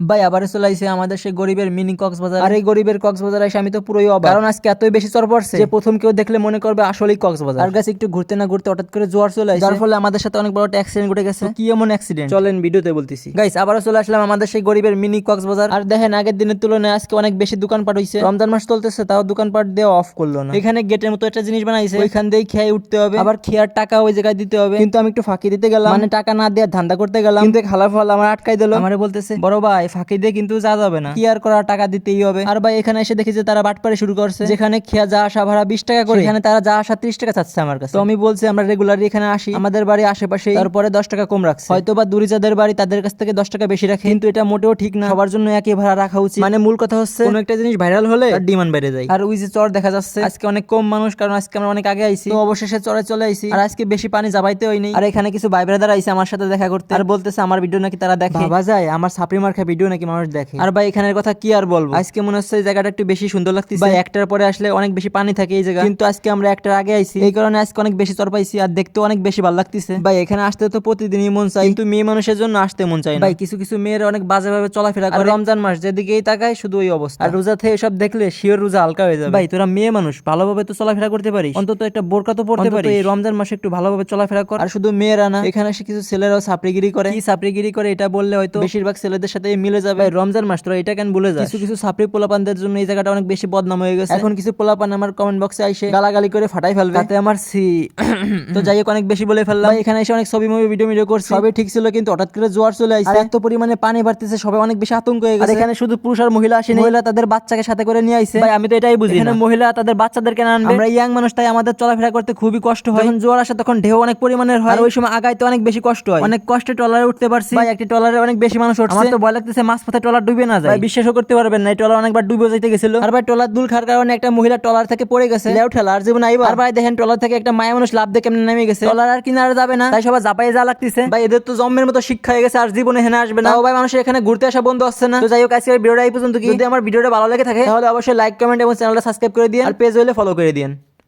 ভাই আবার চলে আইছে আমাদের সেই গরিবের মিনি কক্সবাজার। আর এই গরিবের কক্সবাজার এসে আমি তো পুরোই অবাক, কারণ আজকে এতই বেশি চর পড়ছে যে প্রথম কেউ দেখলে মনে করবে আসলেই কক্সবাজার। আর গাছ একটু ঘুরতে না ঘুরতে হঠাৎ করে জোয়ার চলে আসে, যার ফলে আমাদের সাথে অনেক বড় একটা অ্যাক্সিডেন্ট ঘটে গেছে। কি এমন অ্যাক্সিডেন্ট চলেন ভিডিওতে বলতেছি। গাইস আবারও চলে আসলাম আমাদের সেই গরিবের মিনি কক্সবাজার। আর দেখেন আগের দিনের তুলনায় আজকে অনেক বেশি দোকানপাট হইছে। রমজান মাস চলতেছে তাও দোকানপাট দিয়ে অফ করলো না। এখানে গেটের মতো একটা জিনিস বানাইছে, ওইখান দিয়েই খেয়ে উঠতে হবে, আবার খেয়ার টাকা ওই জায়গায় দিতে হবে। কিন্তু আমি একটু ফাঁকি দিতে গেলাম, মানে টাকা না দিয়ে ধান্দা করতে গেলাম, কিন্তু খালার ফল আমার আটকাই দিল। আমারে বলতেছে বড় ভাই ফাঁকি দিয়ে কিন্তু যা যাবে না, কি আর করা, টাকা দিতেই হবে। আর ভাই এখানে এসে দেখি যে তারা বাটপারি শুরু করছে, যেখানে খেয়া যা আসা ভাড়া 20 টাকা করে, এখানে তারা যা আসা 30 টাকা চাচ্ছে আমার কাছে। তো আমি বলছি আমরা রেগুলারলি এখানে আসি, আমাদের বাড়ি আশেপাশে, তারপরে 10 টাকা কম রাখছে। হয়তো বা দূরে যাদের বাড়ি তাদের কাছ থেকে 10 টাকা বেশি রাখে, কিন্তু এটা মোটেও ঠিক না, সবার জন্য একই ভাড়া রাখা উচিত। মানে মূল কথা হচ্ছে কোন একটা জিনিস ভাইরাল হলে তার ডিমান্ড বেড়ে যায়। আর ওই যে চর দেখা যাচ্ছে আজকে অনেক কম মানুষ, কারণ আজকে আমরা অনেক আগে আইছি, তো অবশেষে চরে চলে আইছি। আর আজকে বেশি পানি যাবাইতে হয়নি। আর এখানে কিছু ভাই ব্রাদার আইছে আমার সাথে দেখা করতে, আর বলতেছে আমার ভিডিও নাকি তারা দেখে। ভাবা যায় আমার সাপড়ি মার্কা ভিডিও নাকি মানুষ দেখে। আর ভাই এখানের কথা কি আর বলবো, আজকে মনে হচ্ছে এই জায়গাটা একটু বেশি সুন্দর লাগতেছে। ভাই একটার পরে আসলে অনেক বেশি পানি থাকে এই জায়গা, কিন্তু আজকে আমরা একটার আগে আইছি, এই কারণে আজকে অনেক বেশি চর পাইছি আর দেখতে অনেক বেশি ভালো লাগতেছে। ভাই এখানে আসতে তো প্রতিদিনই মন চাই, কিন্তু মেয়ে মানুষের জন্য আসতে মন চায় না। ভাই কিছু কিছু মেয়ের অনেক বাজেভাবে চলাফেরা করে, রমজান মাস যেদিকেই তাকায় শুধু ওই অবস্থা। আর রোজা থেকে এসব দেখলে শিওর রোজা হালকা হয়ে যাবে। ভাই তোরা মেয়ে মানুষ, ভালোভাবে তো চলাফেরা করতে পারিস, অন্তত একটা বোরকা তো পড়তে পারিস, এই রমজান মাসে একটু ভালোভাবে চলাফেরা কর। আর শুধু মেয়েরা না, এখানে এসে কিছু ছেলেরাও সাপড়িগিরি করে। কি সাপড়িগিরি করে এটা বললে হয়তো বেশিরভাগ ছেলেদের সাথে মিলে যাবে। রমজান মাস তোরা এটা কেন ভুলে যাস? কিছু কিছু সাপড়ি পোলাপানদের জন্য এই জায়গাটা অনেক বেশি বদনাম হয়ে গেছে। এখন কিছু পোলাপান আমার কমেন্ট বক্সে আইসে গালাগালি করে ফাটাই ফেলবে, তাতে আমার তো যাই হোক অনেক বেশি বলে ফেললাম। এখানে এসে অনেক ছবি মুভি ভিডিও করছি, সবই ঠিক ছিল, কিন্তু হঠাৎ করে জোয়ার চলে আসছে, এত পরিমাণে পানি বাড়তেছে, সবাই অনেক বেশি আতঙ্ক হয়ে গেছে। এখানে শুধু পুরুষ আর মহিলা আসেনি, মহিলা তাদের বাচ্চাকে সাথে করে নিয়ে আইছে। ভাই আমি তো এটাই বুঝি না, মহিলা তাদের বাচ্চাদের কেন আনবে? আমরা ইয়াং মানুষ, তাই আমাদের চলাফেরা করতে খুবই কষ্ট হয়। যখন জোয়ার আসে তখন ঢেউ অনেক পরিমাণের হয়, আর ওই সময় আগাইতে অনেক বেশি কষ্ট হয়। অনেক কষ্টে ট্রলারে উঠতে পারছি। ভাই একটি ট্রলারে অনেক বেশি মানুষ উঠছে, আমার তো ভয় লাগতেছে মাছ পথে ট্রলার ডুবে না যায়। ভাই বিশ্বাসও করতে পারবেন না, এই ট্রলার অনেকবার ডুবে যাইতে গেছিল। আর ভাই ট্রলার দুল খাওয়ার কারণে একটা মহিলা ট্রলার থেকে পড়ে গেছে, লেউ ঠেলা আর জীবন আইবা। আর ভাই দেখেন ট্রলার থেকে একটা মায়া মানুষ লাভ দিয়ে কেমনে নেমে গেছে, ট্রলার আর কিনারে যাবে না, তাই সবাই জাপাই যা লাগতেছে। ভাই এদের তো জম্মের মতো শিক্ষা হয়ে গেছে, আর জীবনে হেনে আসবে না। ভাই মানুষের এখানে ঘুরতে আসা বন্ধ হচ্ছে না। তো যাই হোক আজকের ভিডিওটা এই পর্যন্ত। যদি আমার ভিডিওটা ভালো লেগে থাকে তাহলে অবশ্যই লাইক কমেন্ট এবং চ্যানেলটা সাবস্ক্রাইব করে দিন, আর পেজ হলে ফলো করে দিন।